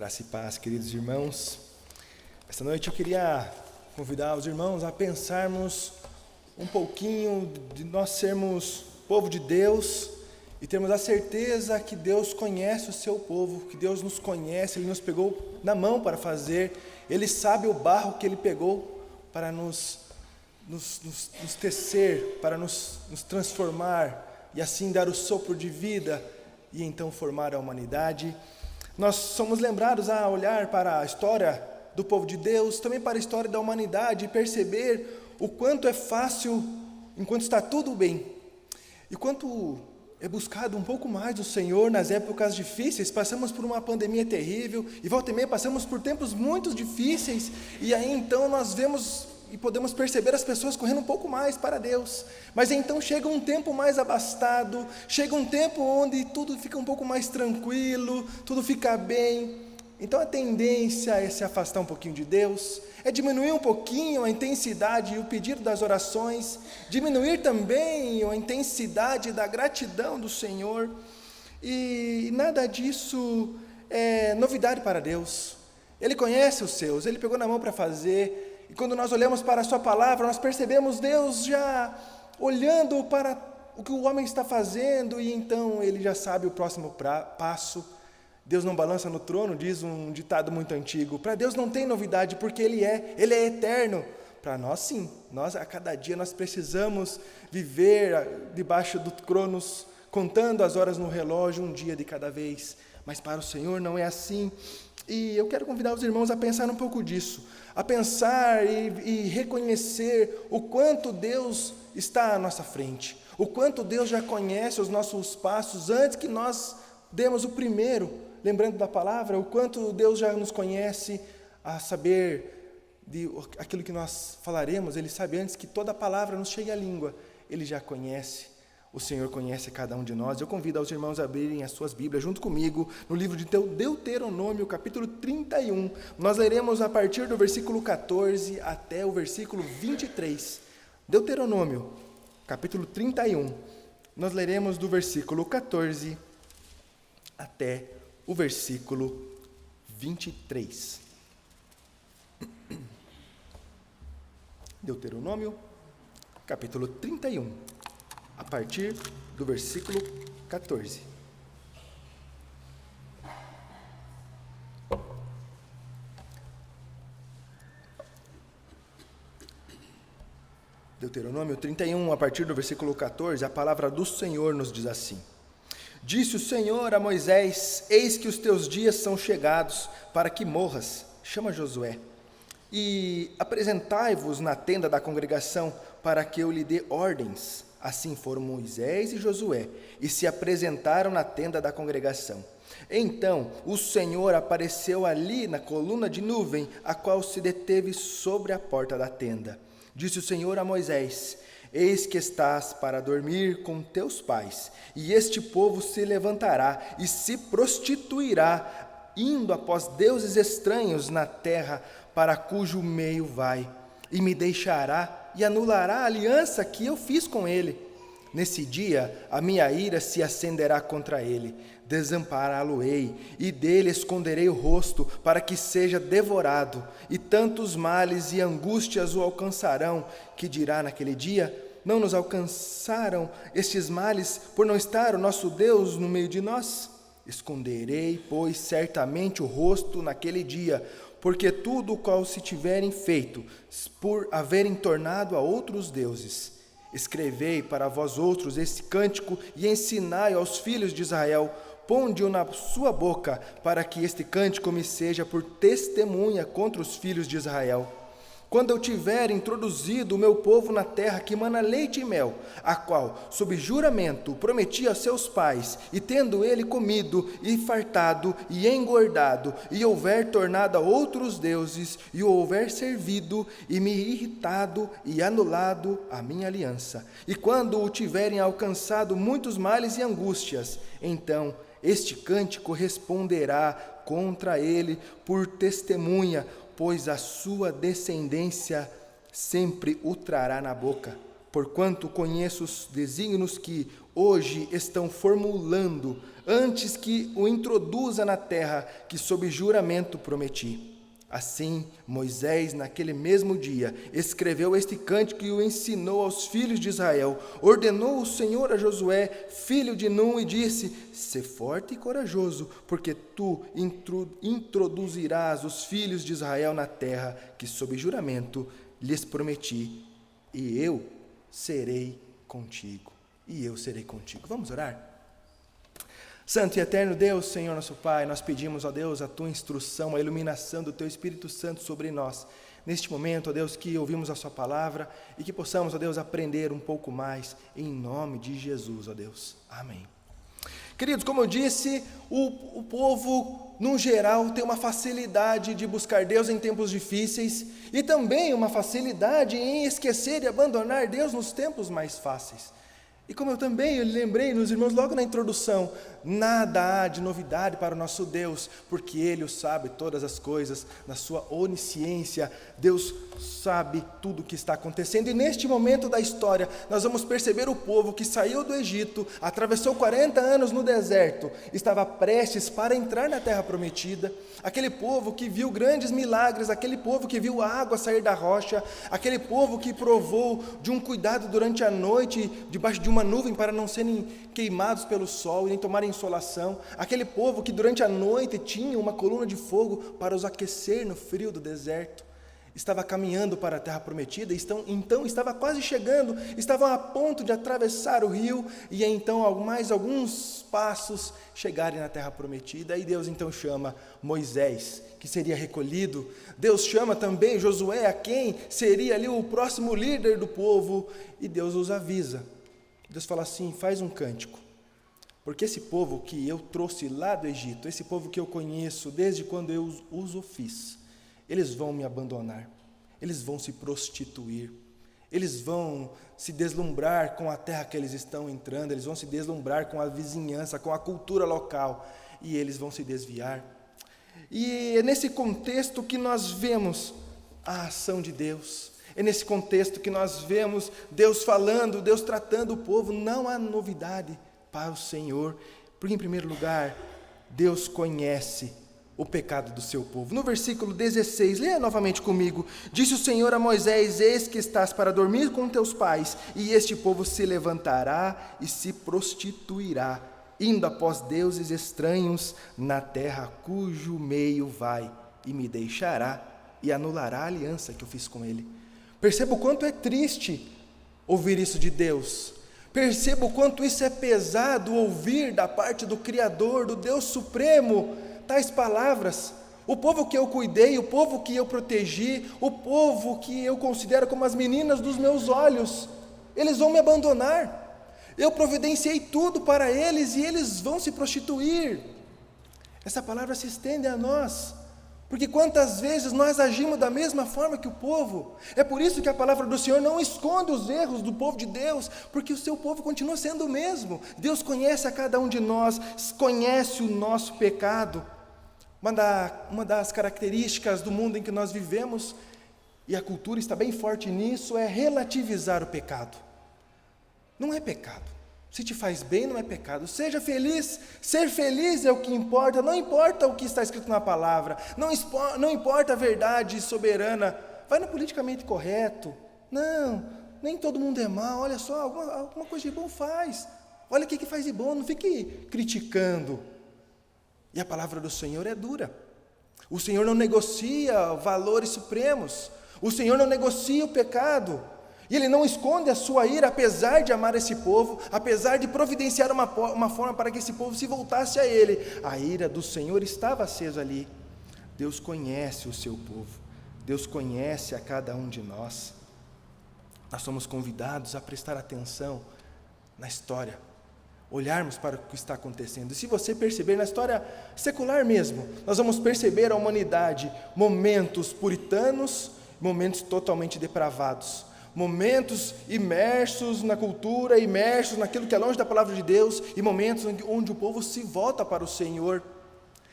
Graça e paz, queridos irmãos. Esta noite eu queria convidar os irmãos a pensarmos um pouquinho de nós sermos povo de Deus e termos a certeza que Deus conhece o seu povo, que Deus nos conhece, Ele nos pegou na mão para fazer, Ele sabe o barro que Ele pegou para nos tecer, para nos transformar e assim dar o sopro de vida e então formar a humanidade. Nós somos lembrados a olhar para a história do povo de Deus, também para a história da humanidade e perceber o quanto é fácil enquanto está tudo bem. E quanto é buscado um pouco mais do Senhor nas épocas difíceis. Passamos por uma pandemia terrível e volta e meia passamos por tempos muito difíceis e aí então nós vemos e podemos perceber as pessoas correndo um pouco mais para Deus, mas então chega um tempo mais abastado, chega um tempo onde tudo fica um pouco mais tranquilo, tudo fica bem, então a tendência é se afastar um pouquinho de Deus, é diminuir um pouquinho a intensidade e o pedido das orações, diminuir também a intensidade da gratidão do Senhor, e nada disso é novidade para Deus. Ele conhece os seus, Ele pegou na mão para fazer. E quando nós olhamos para a sua palavra, nós percebemos Deus já olhando para o que o homem está fazendo, e então Ele já sabe o próximo passo. Deus não balança no trono, diz um ditado muito antigo. Para Deus não tem novidade, porque Ele é eterno. Para nós sim, nós a cada dia nós precisamos viver debaixo do cronos, contando as horas no relógio, um dia de cada vez. Mas para o Senhor não é assim. E eu quero convidar os irmãos a pensar um pouco disso, a pensar e reconhecer o quanto Deus está à nossa frente, o quanto Deus já conhece os nossos passos antes que nós demos o primeiro, lembrando da palavra, o quanto Deus já nos conhece, a saber de aquilo que nós falaremos, Ele sabe antes que toda palavra nos chegue à língua, Ele já conhece. O Senhor conhece cada um de nós. Eu convido os irmãos a abrirem as suas Bíblias junto comigo no livro de Deuteronômio, capítulo 31. Nós leremos a partir do versículo 14 até o versículo 23. Deuteronômio, capítulo 31. Nós leremos do versículo 14 até o versículo 23. Deuteronômio, capítulo 31. A partir do versículo 14. Deuteronômio 31, a partir do versículo 14, a palavra do Senhor nos diz assim: Disse o Senhor a Moisés: Eis que os teus dias são chegados para que morras. Chama Josué. E apresentai-vos na tenda da congregação para que eu lhe dê ordens. Assim foram Moisés e Josué, e se apresentaram na tenda da congregação. Então o Senhor apareceu ali na coluna de nuvem, a qual se deteve sobre a porta da tenda. Disse o Senhor a Moisés: Eis que estás para dormir com teus pais, e este povo se levantará e se prostituirá, indo após deuses estranhos na terra, para cujo meio vai, e me deixará e anulará a aliança que eu fiz com ele. Nesse dia a minha ira se acenderá contra ele, desampará-lo-ei, e dele esconderei o rosto, para que seja devorado, e tantos males e angústias o alcançarão, que dirá naquele dia: não nos alcançaram estes males, por não estar o nosso Deus no meio de nós? Esconderei, pois, certamente o rosto naquele dia, porque tudo o qual se tiverem feito, por haverem tornado a outros deuses. Escrevei para vós outros esse cântico e ensinai aos filhos de Israel, ponde-o na sua boca, para que este cântico me seja por testemunha contra os filhos de Israel. Quando eu tiver introduzido o meu povo na terra que mana leite e mel, a qual, sob juramento, prometi a seus pais, e tendo ele comido, e fartado, e engordado, e houver tornado a outros deuses, e o houver servido, e me irritado, e anulado a minha aliança, e quando o tiverem alcançado muitos males e angústias, então este cântico responderá contra ele por testemunha, pois a sua descendência sempre o trará na boca, porquanto conheço os desígnios que hoje estão formulando, antes que o introduza na terra que sob juramento prometi. Assim, Moisés, naquele mesmo dia, escreveu este cântico e o ensinou aos filhos de Israel. Ordenou o Senhor a Josué, filho de Num, e disse: sê forte e corajoso, porque tu introduzirás os filhos de Israel na terra que sob juramento lhes prometi, e eu serei contigo. E eu serei contigo. Vamos orar? Santo e eterno Deus, Senhor nosso Pai, nós pedimos, ó Deus, a Tua instrução, a iluminação do Teu Espírito Santo sobre nós. Neste momento, ó Deus, que ouvimos a Sua palavra e que possamos, ó Deus, aprender um pouco mais, em nome de Jesus, ó Deus. Amém. Queridos, como eu disse, o povo, no geral, tem uma facilidade de buscar Deus em tempos difíceis e também uma facilidade em esquecer e abandonar Deus nos tempos mais fáceis. E como eu também lembrei nos irmãos logo na introdução, nada há de novidade para o nosso Deus, porque Ele o sabe todas as coisas, na sua onisciência, Deus sabe tudo o que está acontecendo. E neste momento da história, nós vamos perceber o povo que saiu do Egito, atravessou 40 anos no deserto, estava prestes para entrar na terra prometida, aquele povo que viu grandes milagres, aquele povo que viu a água sair da rocha, aquele povo que provou de um cuidado durante a noite, debaixo de uma nuvem para não serem queimados pelo sol e nem tomarem insolação, aquele povo que durante a noite tinha uma coluna de fogo para os aquecer no frio do deserto, estava caminhando para a terra prometida, então estava quase chegando, estavam a ponto de atravessar o rio e então mais alguns passos chegarem na terra prometida, e Deus então chama Moisés, que seria recolhido. Deus chama também Josué, a quem seria ali o próximo líder do povo, e Deus os avisa. Deus fala assim: faz um cântico, porque esse povo que eu trouxe lá do Egito, esse povo que eu conheço desde quando eu os fiz, eles vão me abandonar, eles vão se prostituir, eles vão se deslumbrar com a terra que eles estão entrando, eles vão se deslumbrar com a vizinhança, com a cultura local, e eles vão se desviar. E é nesse contexto que nós vemos a ação de Deus. É nesse contexto que nós vemos Deus falando, Deus tratando o povo. Não há novidade para o Senhor, porque em primeiro lugar, Deus conhece o pecado do seu povo. No versículo 16, leia novamente comigo. Disse o Senhor a Moisés: eis que estás para dormir com teus pais, e este povo se levantará e se prostituirá, indo após deuses estranhos na terra cujo meio vai, e me deixará e anulará a aliança que eu fiz com ele. Perceba o quanto é triste ouvir isso de Deus. Perceba o quanto isso é pesado ouvir da parte do Criador, do Deus Supremo, tais palavras. O povo que eu cuidei, o povo que eu protegi, o povo que eu considero como as meninas dos meus olhos, eles vão me abandonar. Eu providenciei tudo para eles e eles vão se prostituir. Essa palavra se estende a nós, porque quantas vezes nós agimos da mesma forma que o povo. É por isso que a palavra do Senhor não esconde os erros do povo de Deus, porque o seu povo continua sendo o mesmo. Deus conhece a cada um de nós, conhece o nosso pecado. Uma das características do mundo em que nós vivemos, e a cultura está bem forte nisso, é relativizar o pecado. Não é pecado. Se te faz bem, não é pecado. Seja feliz. Ser feliz é o que importa. Não importa o que está escrito na palavra. Não importa a verdade soberana. Vai no politicamente correto. Não, nem todo mundo é mau. Olha só, alguma coisa de bom faz. Olha o que faz de bom. Não fique criticando. E a palavra do Senhor é dura. O Senhor não negocia valores supremos. O Senhor não negocia o pecado. E Ele não esconde a sua ira, apesar de amar esse povo, apesar de providenciar uma forma para que esse povo se voltasse a Ele. A ira do Senhor estava acesa ali. Deus conhece o seu povo. Deus conhece a cada um de nós. Nós somos convidados a prestar atenção na história, olharmos para o que está acontecendo. E se você perceber na história secular mesmo, nós vamos perceber a humanidade, momentos puritanos, momentos totalmente depravados. Momentos imersos na cultura, imersos naquilo que é longe da palavra de Deus, e momentos onde o povo se volta para o Senhor.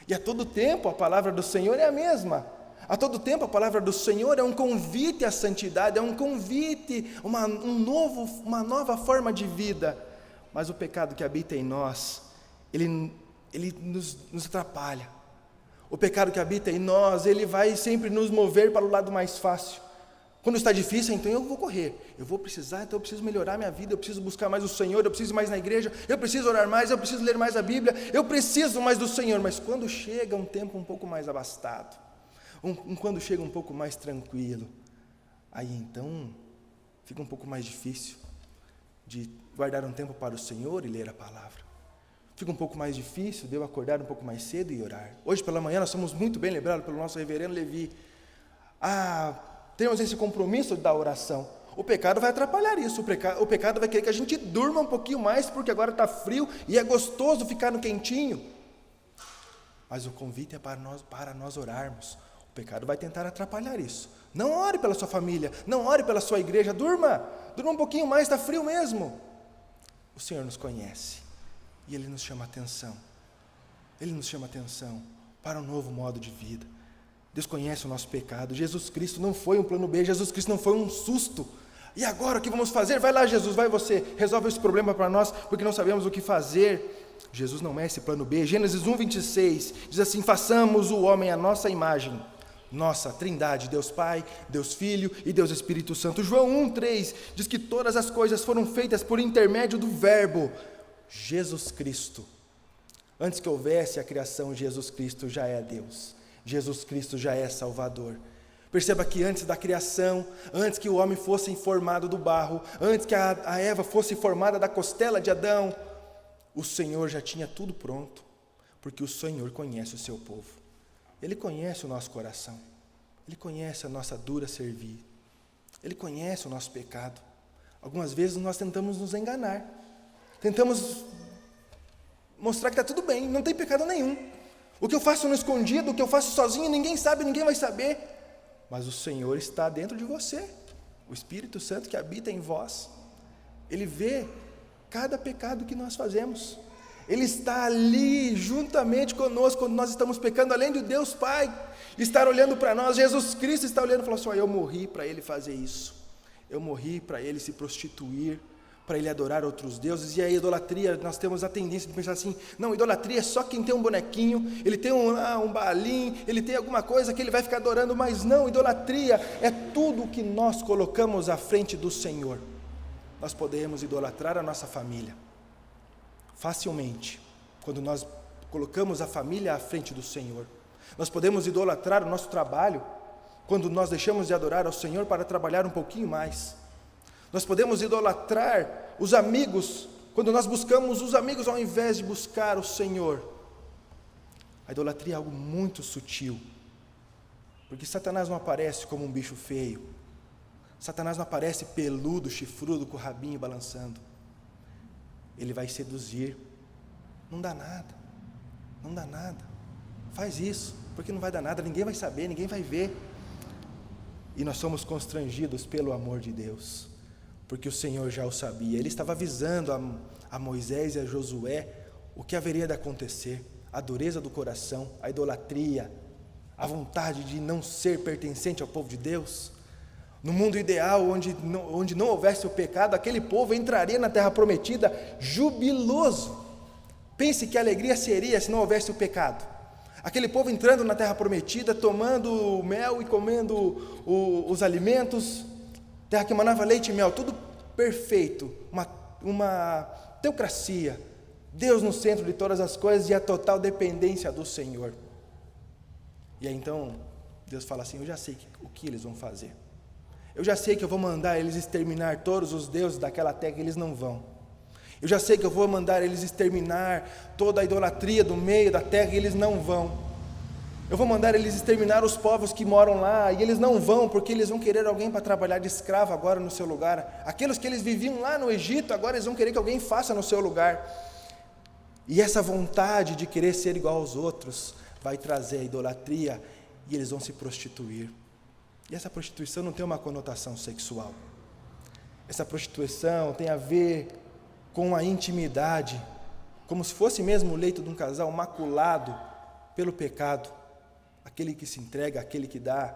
E a todo tempo a palavra do Senhor é a mesma. A todo tempo a palavra do Senhor é um convite à santidade, é um convite, uma nova forma de vida. mas o pecado que habita em nós, ele nos atrapalha. O pecado que habita em nós, ele vai sempre nos mover para o lado mais fácil. Quando está difícil, então eu vou correr, eu vou precisar, então eu preciso melhorar minha vida, eu preciso buscar mais o Senhor, eu preciso ir mais na igreja, eu preciso orar mais, eu preciso ler mais a Bíblia, eu preciso mais do Senhor. Mas quando chega um tempo um pouco mais abastado, quando chega um pouco mais tranquilo, aí então fica um pouco mais difícil de guardar um tempo para o Senhor e ler a palavra. Fica um pouco mais difícil de eu acordar um pouco mais cedo e orar. Hoje pela manhã nós somos muito bem lembrados pelo nosso reverendo Levi. Temos esse compromisso da oração. O pecado vai atrapalhar isso. O pecado vai querer que a gente durma um pouquinho mais, porque agora está frio e é gostoso ficar no quentinho. Mas o convite é para nós orarmos. O pecado vai tentar atrapalhar isso. Não ore pela sua família, não ore pela sua igreja, durma um pouquinho mais, está frio mesmo. O Senhor nos conhece e Ele nos chama a atenção. Ele nos chama a atenção para um novo modo de vida. Deus conhece o nosso pecado. Jesus Cristo não foi um plano B, Jesus Cristo não foi um susto. E agora o que vamos fazer? Vai lá, Jesus, vai você, resolve esse problema para nós, porque não sabemos o que fazer. Jesus não é esse plano B. Gênesis 1:26 diz assim: façamos o homem à nossa imagem. Nossa Trindade, Deus Pai, Deus Filho e Deus Espírito Santo. João 1:3 diz que todas as coisas foram feitas por intermédio do Verbo, Jesus Cristo. Antes que houvesse a criação, Jesus Cristo já é Deus. Jesus Cristo já é Salvador. Perceba que antes da criação, antes que o homem fosse formado do barro, antes que a Eva fosse formada da costela de Adão, o Senhor já tinha tudo pronto, porque o Senhor conhece o seu povo. Ele conhece o nosso coração, Ele conhece a nossa dura servir, Ele conhece o nosso pecado. Algumas vezes nós tentamos nos enganar, tentamos mostrar que está tudo bem, não tem pecado nenhum. O que eu faço no escondido, o que eu faço sozinho, ninguém sabe, ninguém vai saber. Mas o Senhor está dentro de você, o Espírito Santo que habita em vós. Ele vê cada pecado que nós fazemos. Ele está ali juntamente conosco quando nós estamos pecando, além de Deus Pai estar olhando para nós. Jesus Cristo está olhando e falou assim: eu morri para Ele fazer isso, eu morri para Ele se prostituir, para Ele adorar outros deuses. E a idolatria, nós temos a tendência de pensar assim: não, idolatria é só quem tem um bonequinho, ele tem um balim, ele tem alguma coisa que ele vai ficar adorando. Mas não, idolatria é tudo o que nós colocamos à frente do Senhor. Nós podemos idolatrar a nossa família facilmente, quando nós colocamos a família à frente do Senhor. Nós podemos idolatrar o nosso trabalho, quando nós deixamos de adorar ao Senhor para trabalhar um pouquinho mais. Nós podemos idolatrar os amigos, quando nós buscamos os amigos ao invés de buscar o Senhor. A idolatria é algo muito sutil, porque Satanás não aparece como um bicho feio. Satanás não aparece peludo, chifrudo, com o rabinho balançando. Ele vai seduzir. Não dá nada, não dá nada. Faz isso, porque não vai dar nada, ninguém vai saber, ninguém vai ver. E nós somos constrangidos pelo amor de Deus, porque o Senhor já o sabia. Ele estava avisando a Moisés e a Josué o que haveria de acontecer: a dureza do coração, a idolatria, a vontade de não ser pertencente ao povo de Deus. No mundo ideal, onde não houvesse o pecado, aquele povo entraria na terra prometida jubiloso. Pense que alegria seria se não houvesse o pecado. Aquele povo entrando na terra prometida, tomando mel e comendo os alimentos, terra que manava leite e mel, tudo perfeito, uma teocracia, Deus no centro de todas as coisas e a total dependência do Senhor. E aí então Deus fala assim: eu já sei o que eles vão fazer. Eu já sei que eu vou mandar eles exterminar todos os deuses daquela terra, e eles não vão. Eu já sei que eu vou mandar eles exterminar toda a idolatria do meio da terra, e eles não vão. Eu vou mandar eles exterminar os povos que moram lá, e eles não vão, porque eles vão querer alguém para trabalhar de escravo agora no seu lugar. Aqueles que eles viviam lá no Egito, agora eles vão querer que alguém faça no seu lugar. E essa vontade de querer ser igual aos outros vai trazer a idolatria, e eles vão se prostituir. E essa prostituição não tem uma conotação sexual. Essa prostituição tem a ver com a intimidade, como se fosse mesmo o leito de um casal maculado pelo pecado. Aquele que se entrega, aquele que dá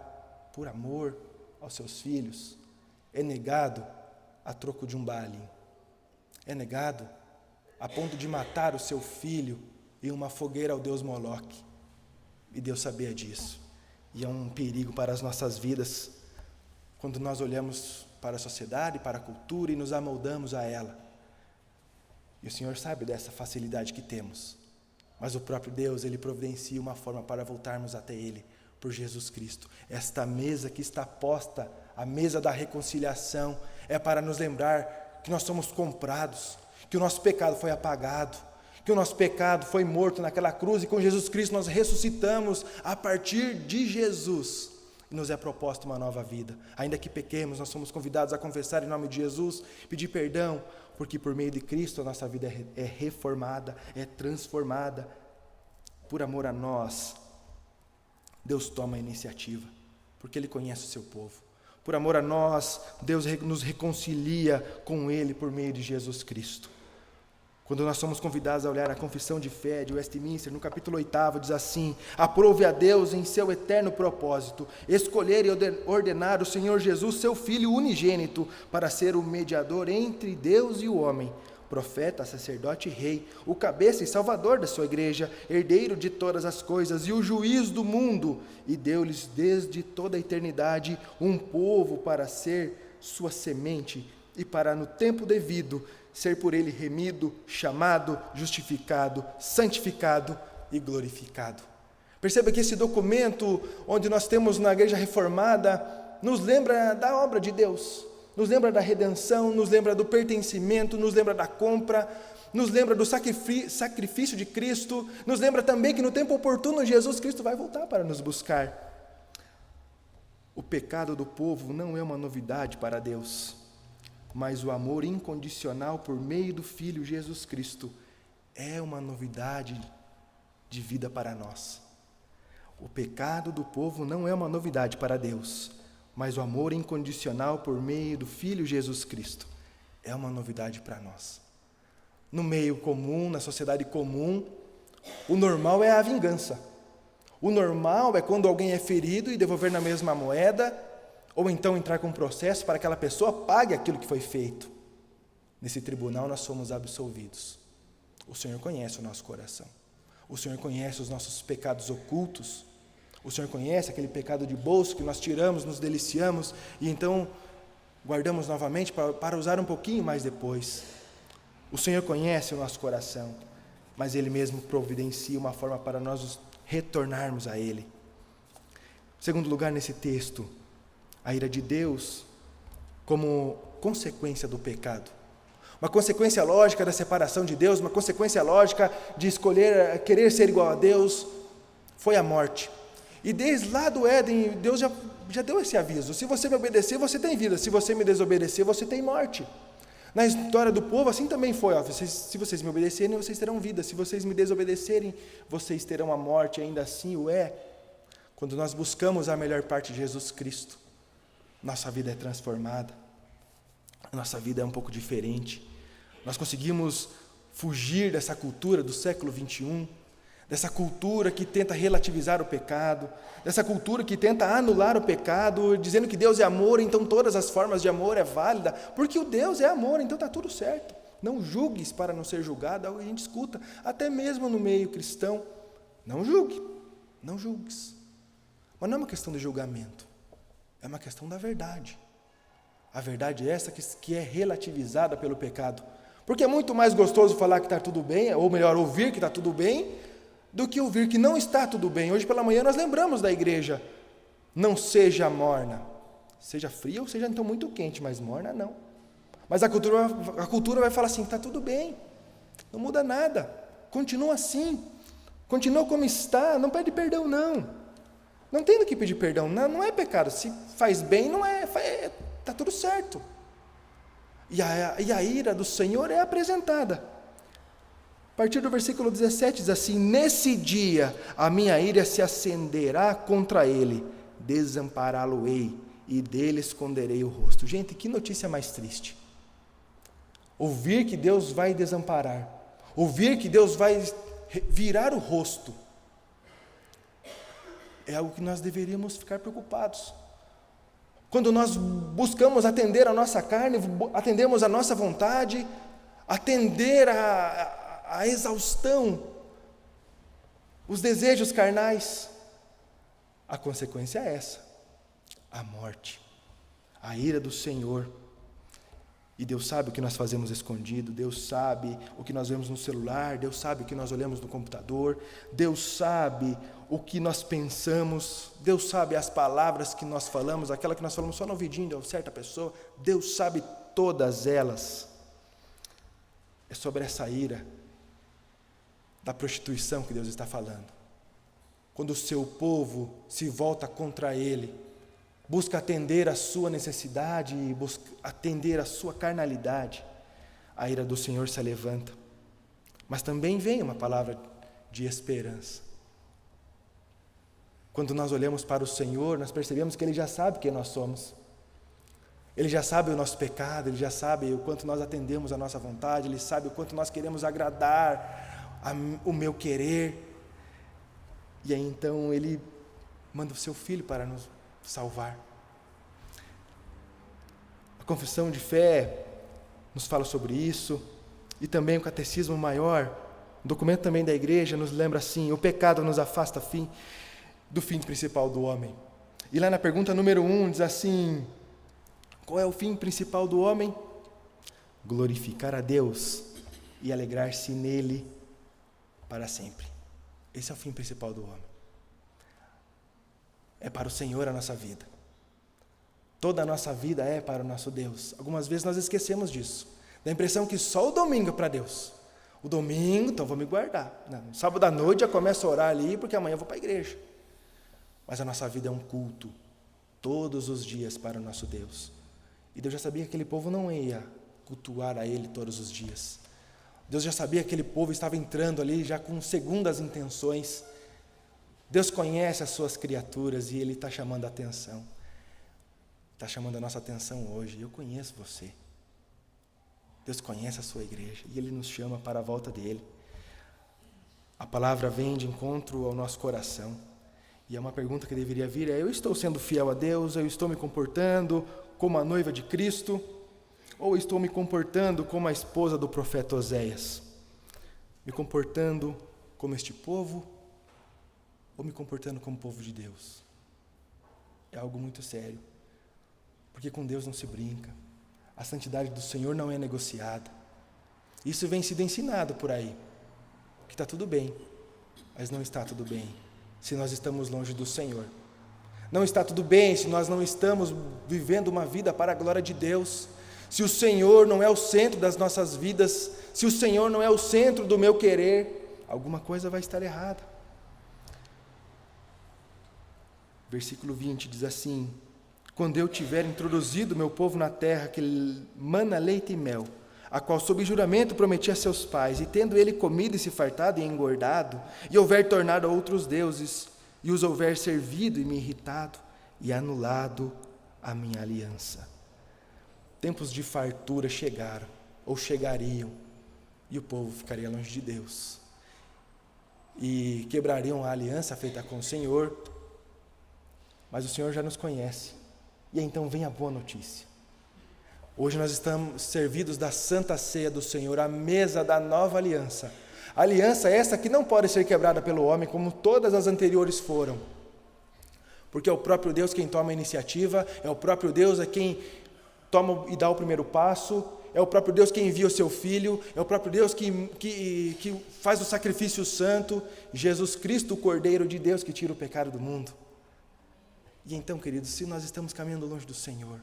por amor aos seus filhos, é negado a troco de um balim. É negado a ponto de matar o seu filho em uma fogueira ao deus Moloque. E Deus sabia disso. E é um perigo para as nossas vidas, quando nós olhamos para a sociedade, para a cultura e nos amoldamos a ela. E o Senhor sabe dessa facilidade que temos. Mas o próprio Deus, Ele providencia uma forma para voltarmos até Ele, por Jesus Cristo. Esta mesa que está posta, a mesa da reconciliação, é para nos lembrar que nós somos comprados, que o nosso pecado foi apagado, que o nosso pecado foi morto naquela cruz, e com Jesus Cristo nós ressuscitamos a partir de Jesus, e nos é proposta uma nova vida. Ainda que pequemos, nós somos convidados a confessar em nome de Jesus, pedir perdão, porque por meio de Cristo a nossa vida é reformada, é transformada. Por amor a nós, Deus toma a iniciativa, porque Ele conhece o seu povo. Por amor a nós, Deus nos reconcilia com Ele por meio de Jesus Cristo. Quando nós somos convidados a olhar a confissão de fé de Westminster, no capítulo 8, diz assim: aprove a Deus em seu eterno propósito, escolher e ordenar o Senhor Jesus, seu Filho unigênito, para ser o mediador entre Deus e o homem, profeta, sacerdote e rei, o cabeça e salvador da sua igreja, herdeiro de todas as coisas e o juiz do mundo, e deu-lhes desde toda a eternidade um povo para ser sua semente e para no tempo devido ser por ele remido, chamado, justificado, santificado e glorificado. Perceba que esse documento, onde nós temos na Igreja Reformada, nos lembra da obra de Deus, nos lembra da redenção, nos lembra do pertencimento, nos lembra da compra, nos lembra do sacrifício de Cristo, nos lembra também que no tempo oportuno Jesus Cristo vai voltar para nos buscar. O pecado do povo não é uma novidade para Deus, mas o amor incondicional por meio do Filho Jesus Cristo é uma novidade de vida para nós. O pecado do povo não é uma novidade para Deus, mas o amor incondicional por meio do Filho Jesus Cristo é uma novidade para nós. No meio comum, na sociedade comum, o normal é a vingança. O normal é quando alguém é ferido e devolver na mesma moeda, ou então entrar com um processo para que aquela pessoa pague aquilo que foi feito. Nesse tribunal nós somos absolvidos. O Senhor conhece o nosso coração. O Senhor conhece os nossos pecados ocultos. O Senhor conhece aquele pecado de bolso que nós tiramos, nos deliciamos e então guardamos novamente para usar um pouquinho mais depois. O Senhor conhece o nosso coração, mas Ele mesmo providencia uma forma para nós retornarmos a Ele. Em segundo lugar, nesse texto, a ira de Deus como consequência do pecado. Uma consequência lógica da separação de Deus, uma consequência lógica de querer ser igual a Deus, foi a morte. E desde lá do Éden, Deus já deu esse aviso: se você me obedecer, você tem vida; se você me desobedecer, você tem morte. Na história do povo, assim também foi: se vocês me obedecerem, vocês terão vida; se vocês me desobedecerem, vocês terão a morte. Ainda assim o é. Quando nós buscamos a melhor parte de Jesus Cristo, nossa vida é transformada, nossa vida é um pouco diferente. Nós conseguimos fugir dessa cultura do século 21, dessa cultura que tenta relativizar o pecado, dessa cultura que tenta anular o pecado, dizendo que Deus é amor, então todas as formas de amor é válida, porque o Deus é amor, então está tudo certo. Não julgues para não ser julgado, é algo que a gente escuta, até mesmo no meio cristão. Não julgue, não julgues. Mas não é uma questão de julgamento, é uma questão da verdade. A verdade é essa que é relativizada pelo pecado. Porque é muito mais gostoso falar que está tudo bem, ou melhor, ouvir que está tudo bem, do que ouvir que não está tudo bem. Hoje pela manhã nós lembramos da igreja: não seja morna, seja fria ou seja então muito quente, mas morna não. Mas a cultura vai falar assim: está tudo bem, não muda nada, continua assim, continua como está, não pede perdão não. Não tem do que pedir perdão, não é pecado, se faz bem, não é, está tudo certo. E a ira do Senhor é apresentada. A partir do versículo 17 diz assim: nesse dia a minha ira se acenderá contra ele, desampará-lo-ei e dele esconderei o rosto. Gente, que notícia mais triste. Ouvir que Deus vai desamparar, ouvir que Deus vai virar o rosto, é algo que nós deveríamos ficar preocupados. Quando nós buscamos atender a nossa carne, atendemos a nossa vontade, atender a exaustão, os desejos carnais, a consequência é essa: a morte, a ira do Senhor. E Deus sabe o que nós fazemos escondido, Deus sabe o que nós vemos no celular, Deus sabe o que nós olhamos no computador, Deus sabe o que nós pensamos, Deus sabe as palavras que nós falamos, aquela que nós falamos só no ouvidinho de uma certa pessoa, Deus sabe todas elas. É sobre essa ira da prostituição que Deus está falando. Quando o seu povo se volta contra Ele, busca atender a sua necessidade e busca atender a sua carnalidade, a ira do Senhor se levanta. Mas também vem uma palavra de esperança. Quando nós olhamos para o Senhor, nós percebemos que Ele já sabe quem nós somos. Ele já sabe o nosso pecado, Ele já sabe o quanto nós atendemos a nossa vontade, Ele sabe o quanto nós queremos agradar o meu querer. E aí então Ele manda o seu Filho para nos salvar. A confissão de fé nos fala sobre isso, e também o Catecismo Maior, um documento também da igreja, nos lembra assim: o pecado nos afasta do fim principal do homem. E lá na pergunta número 1 diz assim: qual é o fim principal do homem? Glorificar a Deus e alegrar-se nele para sempre. Esse é o fim principal do homem. É para o Senhor a nossa vida. Toda a nossa vida é para o nosso Deus. Algumas vezes nós esquecemos disso. Dá a impressão que só o domingo é para Deus. O domingo, então vou me guardar. Não, sábado à noite já começo a orar ali, porque amanhã eu vou para a igreja. Mas a nossa vida é um culto, todos os dias para o nosso Deus. E Deus já sabia que aquele povo não ia cultuar a Ele todos os dias. Deus já sabia que aquele povo estava entrando ali já com segundas intenções. Deus conhece as suas criaturas e Ele está chamando a atenção. Está chamando a nossa atenção hoje. Eu conheço você. Deus conhece a sua igreja e Ele nos chama para a volta dEle. A palavra vem de encontro ao nosso coração. E é uma pergunta que deveria vir: eu estou sendo fiel a Deus? Eu estou me comportando como a noiva de Cristo? Ou estou me comportando como a esposa do profeta Oséias? Me comportando como este povo? Ou me comportando como povo de Deus? É algo muito sério. Porque com Deus não se brinca. A santidade do Senhor não é negociada. Isso vem sido ensinado por aí. Que está tudo bem, mas não está tudo bem se nós estamos longe do Senhor. Não está tudo bem se nós não estamos vivendo uma vida para a glória de Deus. Se o Senhor não é o centro das nossas vidas, se o Senhor não é o centro do meu querer, alguma coisa vai estar errada. Versículo 20 diz assim: quando eu tiver introduzido meu povo na terra que mana leite e mel, a qual sob juramento prometi a seus pais, e tendo ele comido e se fartado e engordado, e houver tornado a outros deuses, e os houver servido e me irritado, e anulado a minha aliança. Tempos de fartura chegaram, ou chegariam, e o povo ficaria longe de Deus. E quebrariam a aliança feita com o Senhor, mas o Senhor já nos conhece. E então vem a boa notícia. Hoje nós estamos servidos da Santa Ceia do Senhor, a mesa da nova aliança. A aliança essa que não pode ser quebrada pelo homem, como todas as anteriores foram. Porque é o próprio Deus quem toma a iniciativa, é o próprio Deus quem toma e dá o primeiro passo, é o próprio Deus quem envia o seu Filho, é o próprio Deus que faz o sacrifício santo, Jesus Cristo, o Cordeiro de Deus que tira o pecado do mundo. E então, queridos, se nós estamos caminhando longe do Senhor,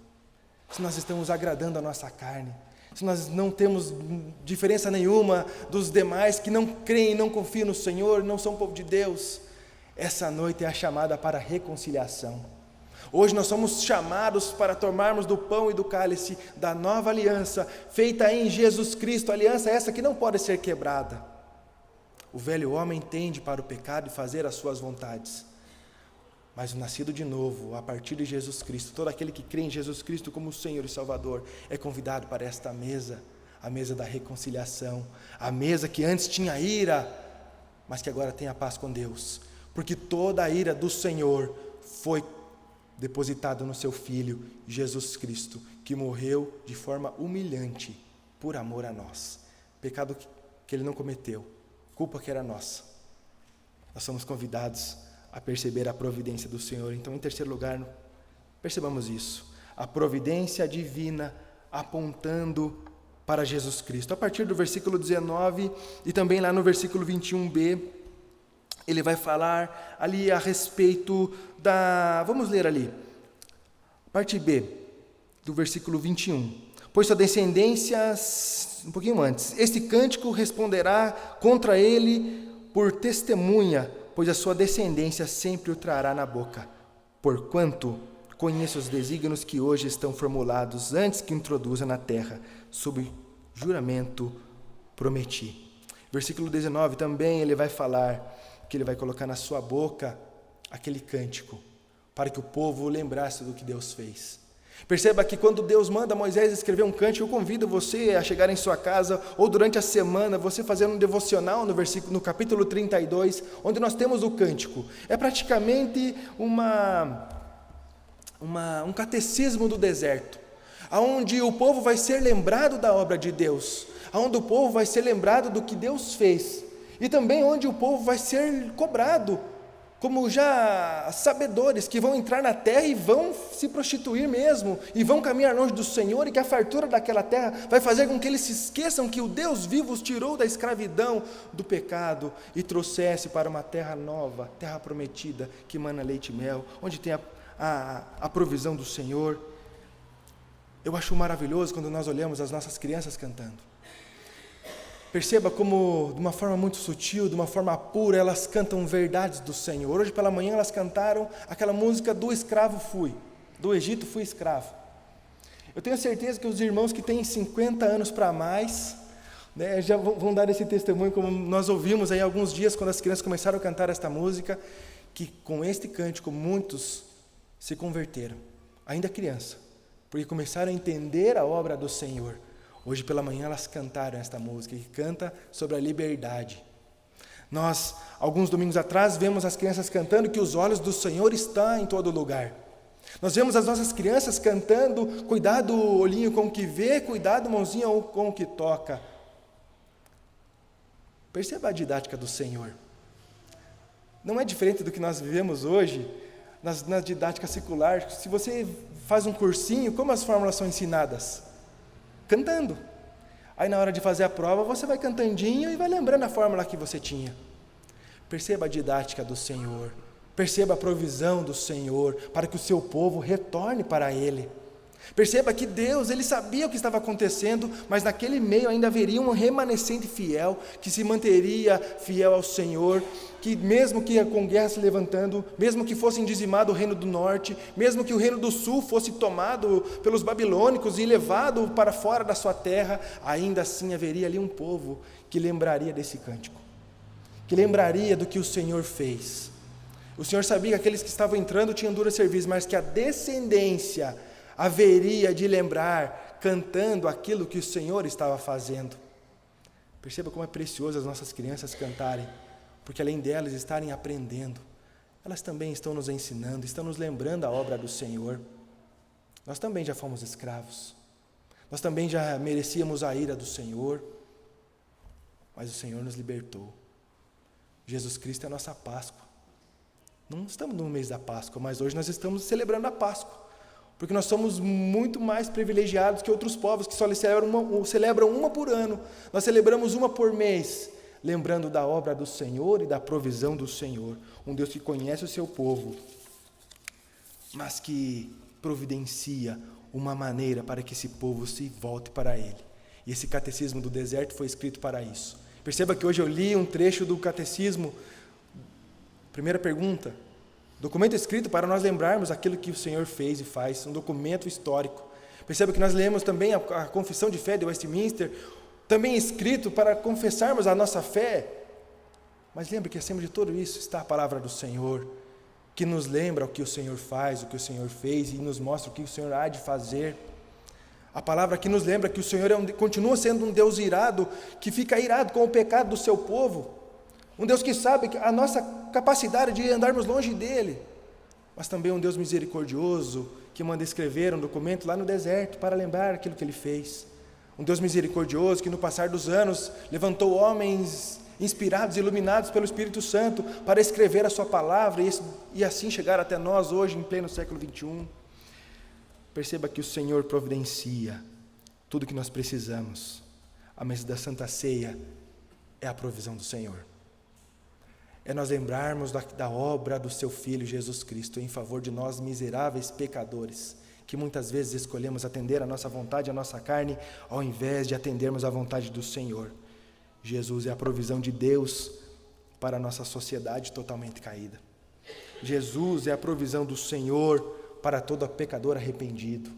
se nós estamos agradando a nossa carne, se nós não temos diferença nenhuma dos demais que não creem e não confiam no Senhor, não são povo de Deus, essa noite é a chamada para a reconciliação. Hoje nós somos chamados para tomarmos do pão e do cálice da nova aliança, feita em Jesus Cristo, aliança essa que não pode ser quebrada. O velho homem tende para o pecado e fazer as suas vontades. Mas o nascido de novo, a partir de Jesus Cristo, todo aquele que crê em Jesus Cristo como Senhor e Salvador, é convidado para esta mesa, a mesa da reconciliação, a mesa que antes tinha ira, mas que agora tem a paz com Deus, porque toda a ira do Senhor foi depositada no seu Filho, Jesus Cristo, que morreu de forma humilhante por amor a nós. pecado que ele não cometeu, culpa que era nossa. Nós somos convidados a perceber a providência do Senhor. Então, em terceiro lugar, percebamos isso, a providência divina apontando para Jesus Cristo. A partir do versículo 19 e também lá no versículo 21b, ele vai falar ali a respeito vamos ler ali, parte B, do versículo 21. Pois sua descendência, um pouquinho antes, este cântico responderá contra ele por testemunha, pois a sua descendência sempre o trará na boca, porquanto conheço os desígnios que hoje estão formulados antes que introduza na terra, sob juramento prometi. Versículo 19 também ele vai falar que ele vai colocar na sua boca aquele cântico, para que o povo lembrasse do que Deus fez. Perceba que quando Deus manda Moisés escrever um cântico, eu convido você a chegar em sua casa, ou durante a semana, você fazer um devocional no capítulo 32, onde nós temos o cântico. É praticamente um catecismo do deserto, onde o povo vai ser lembrado da obra de Deus, onde o povo vai ser lembrado do que Deus fez, e também onde o povo vai ser cobrado, como já sabedores que vão entrar na terra e vão se prostituir mesmo, e vão caminhar longe do Senhor, e que a fartura daquela terra vai fazer com que eles se esqueçam que o Deus vivo os tirou da escravidão, do pecado, e trouxesse para uma terra nova, terra prometida, que mana leite e mel, onde tem a provisão do Senhor. Eu acho maravilhoso quando nós olhamos as nossas crianças cantando. Perceba como, de uma forma muito sutil, de uma forma pura, elas cantam verdades do Senhor. Hoje pela manhã elas cantaram aquela música do escravo fui, do Egito fui escravo. Eu tenho certeza que os irmãos que têm 50 anos para mais, né, já vão dar esse testemunho, como nós ouvimos aí há alguns dias, quando as crianças começaram a cantar esta música, que com este cântico muitos se converteram, ainda criança, porque começaram a entender a obra do Senhor. Hoje pela manhã elas cantaram esta música, que canta sobre a liberdade. Nós, alguns domingos atrás, vemos as crianças cantando que os olhos do Senhor estão em todo lugar. Nós vemos as nossas crianças cantando, cuidado olhinho com o que vê, cuidado mãozinha com o que toca. Perceba a didática do Senhor. Não é diferente do que nós vivemos hoje, na didática secular. Se você faz um cursinho, como as fórmulas são ensinadas? Cantando. Aí na hora de fazer a prova, você vai cantandinho e vai lembrando a fórmula que você tinha. Perceba a didática do Senhor. Perceba a provisão do Senhor, para que o seu povo retorne para Ele. Perceba que Deus, Ele sabia o que estava acontecendo, mas naquele meio ainda haveria um remanescente fiel, que se manteria fiel ao Senhor, que mesmo que com guerra se levantando, mesmo que fosse dizimado o reino do norte, mesmo que o reino do sul fosse tomado pelos babilônicos e levado para fora da sua terra, ainda assim haveria ali um povo que lembraria desse cântico, que lembraria do que o Senhor fez. O Senhor sabia que aqueles que estavam entrando tinham dura serviço, mas que a descendência haveria de lembrar, cantando aquilo que o Senhor estava fazendo. Perceba como é precioso as nossas crianças cantarem, porque além delas estarem aprendendo, elas também estão nos ensinando, estão nos lembrando a obra do Senhor. Nós também já fomos escravos, nós também já merecíamos a ira do Senhor, mas o Senhor nos libertou. Jesus Cristo é a nossa Páscoa. Não estamos no mês da Páscoa, mas hoje nós estamos celebrando a Páscoa, porque nós somos muito mais privilegiados que outros povos que só celebram uma por ano. Nós celebramos uma por mês, lembrando da obra do Senhor e da provisão do Senhor. Um Deus que conhece o seu povo, mas que providencia uma maneira para que esse povo se volte para Ele. E esse catecismo do deserto foi escrito para isso. Perceba que hoje eu li um trecho do catecismo. Primeira pergunta: documento escrito para nós lembrarmos aquilo que o Senhor fez e faz, um documento histórico. Perceba que nós lemos também a Confissão de Fé de Westminster, também escrito para confessarmos a nossa fé. Mas lembre que acima de tudo isso está a palavra do Senhor, que nos lembra o que o Senhor faz, o que o Senhor fez e nos mostra o que o Senhor há de fazer. A palavra que nos lembra que o Senhor continua sendo um Deus irado, que fica irado com o pecado do seu povo. Um Deus que sabe a nossa capacidade de andarmos longe dEle, mas também um Deus misericordioso, que manda escrever um documento lá no deserto para lembrar aquilo que Ele fez. Um Deus misericordioso que no passar dos anos levantou homens inspirados e iluminados pelo Espírito Santo para escrever a sua palavra e assim chegar até nós hoje em pleno século 21. Perceba que o Senhor providencia tudo o que nós precisamos. A mesa da Santa Ceia é a provisão do Senhor. É nós lembrarmos da obra do seu Filho Jesus Cristo em favor de nós miseráveis pecadores, que muitas vezes escolhemos atender a nossa vontade, a nossa carne, ao invés de atendermos à vontade do Senhor. Jesus é a provisão de Deus para a nossa sociedade totalmente caída. Jesus é a provisão do Senhor para todo pecador arrependido.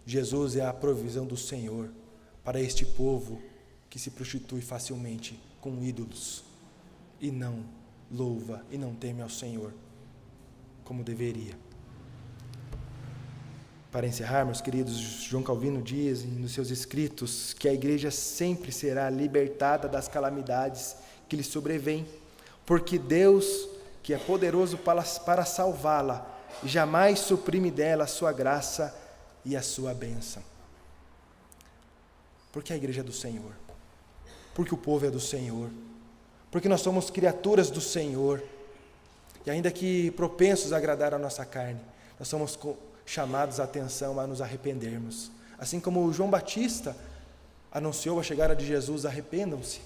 Jesus é a provisão do Senhor para este povo que se prostitui facilmente com ídolos e não louva e não teme ao Senhor como deveria. Para encerrar, meus queridos, João Calvino diz nos seus escritos que a igreja sempre será libertada das calamidades que lhe sobrevêm, porque Deus, que é poderoso para salvá-la, jamais suprime dela a sua graça e a sua bênção. Porque a igreja é do Senhor, porque o povo é do Senhor, porque nós somos criaturas do Senhor, e ainda que propensos a agradar a nossa carne, nós somos chamados a atenção a nos arrependermos. Assim como João Batista anunciou a chegada de Jesus, arrependam-se.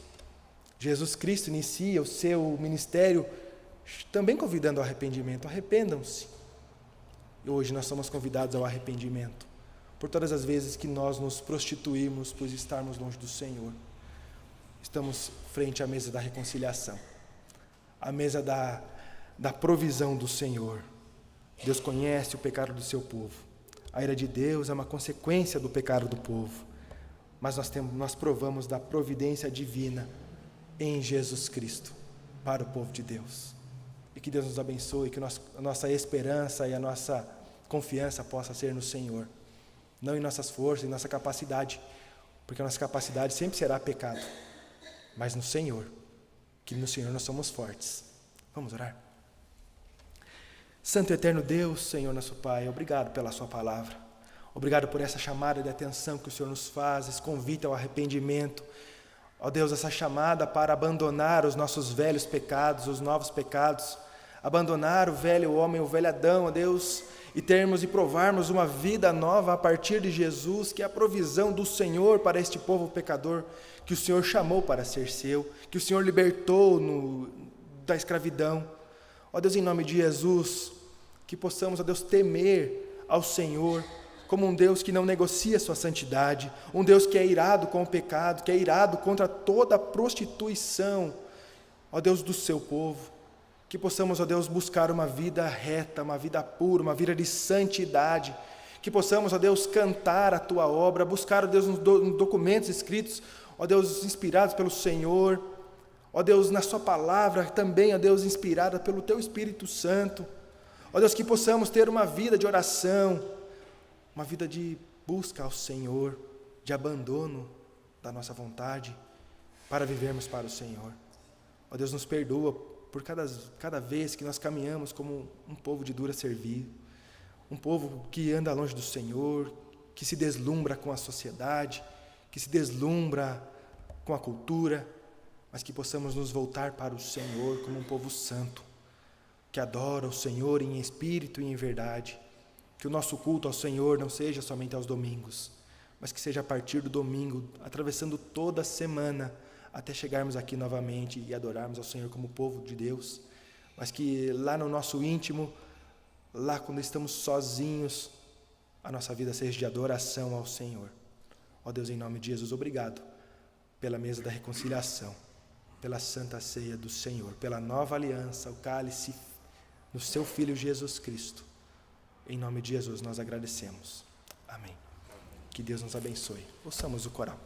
Jesus Cristo inicia o seu ministério também convidando ao arrependimento, arrependam-se. E hoje nós somos convidados ao arrependimento, por todas as vezes que nós nos prostituímos por estarmos longe do Senhor. Estamos frente à mesa da reconciliação, à mesa da provisão do Senhor. Deus conhece o pecado do seu povo. A ira de Deus é uma consequência do pecado do povo. Mas nós provamos da providência divina em Jesus Cristo para o povo de Deus. E que Deus nos abençoe, que a nossa esperança e a nossa confiança possa ser no Senhor. Não em nossas forças, em nossa capacidade, porque a nossa capacidade sempre será pecado. Mas no Senhor, que no Senhor nós somos fortes. Vamos orar? Santo e eterno Deus, Senhor nosso Pai, obrigado pela sua palavra. Obrigado por essa chamada de atenção que o Senhor nos faz, esse convite ao arrependimento. Ó Deus, essa chamada para abandonar os nossos velhos pecados, os novos pecados, abandonar o velho homem, o velho Adão, ó Deus, e termos e provarmos uma vida nova a partir de Jesus, que é a provisão do Senhor para este povo pecador, que o Senhor chamou para ser seu, que o Senhor libertou da escravidão. Ó Deus, em nome de Jesus, que possamos, ó Deus, temer ao Senhor como um Deus que não negocia sua santidade, um Deus que é irado com o pecado, que é irado contra toda a prostituição, ó Deus, do seu povo. Que possamos, ó Deus, buscar uma vida reta, uma vida pura, uma vida de santidade. Que possamos, ó Deus, cantar a tua obra, buscar, ó Deus, nos documentos escritos, ó Deus, inspirados pelo Senhor, ó Deus, na sua palavra também, ó Deus, inspirada pelo teu Espírito Santo. Ó Deus, que possamos ter uma vida de oração, uma vida de busca ao Senhor, de abandono da nossa vontade, para vivermos para o Senhor. Ó Deus, nos perdoa por cada vez que nós caminhamos como um povo de dura serviço, um povo que anda longe do Senhor, que se deslumbra com a sociedade, que se deslumbra com a cultura, mas que possamos nos voltar para o Senhor como um povo santo, que adora o Senhor em espírito e em verdade. Que o nosso culto ao Senhor não seja somente aos domingos, mas que seja a partir do domingo, atravessando toda a semana, até chegarmos aqui novamente e adorarmos ao Senhor como povo de Deus, mas que lá no nosso íntimo, lá quando estamos sozinhos, a nossa vida seja de adoração ao Senhor. Ó Deus, em nome de Jesus, obrigado pela mesa da reconciliação, pela santa ceia do Senhor, pela nova aliança, o cálice no seu Filho Jesus Cristo. Em nome de Jesus nós agradecemos. Amém. Que Deus nos abençoe. Ouçamos o coral.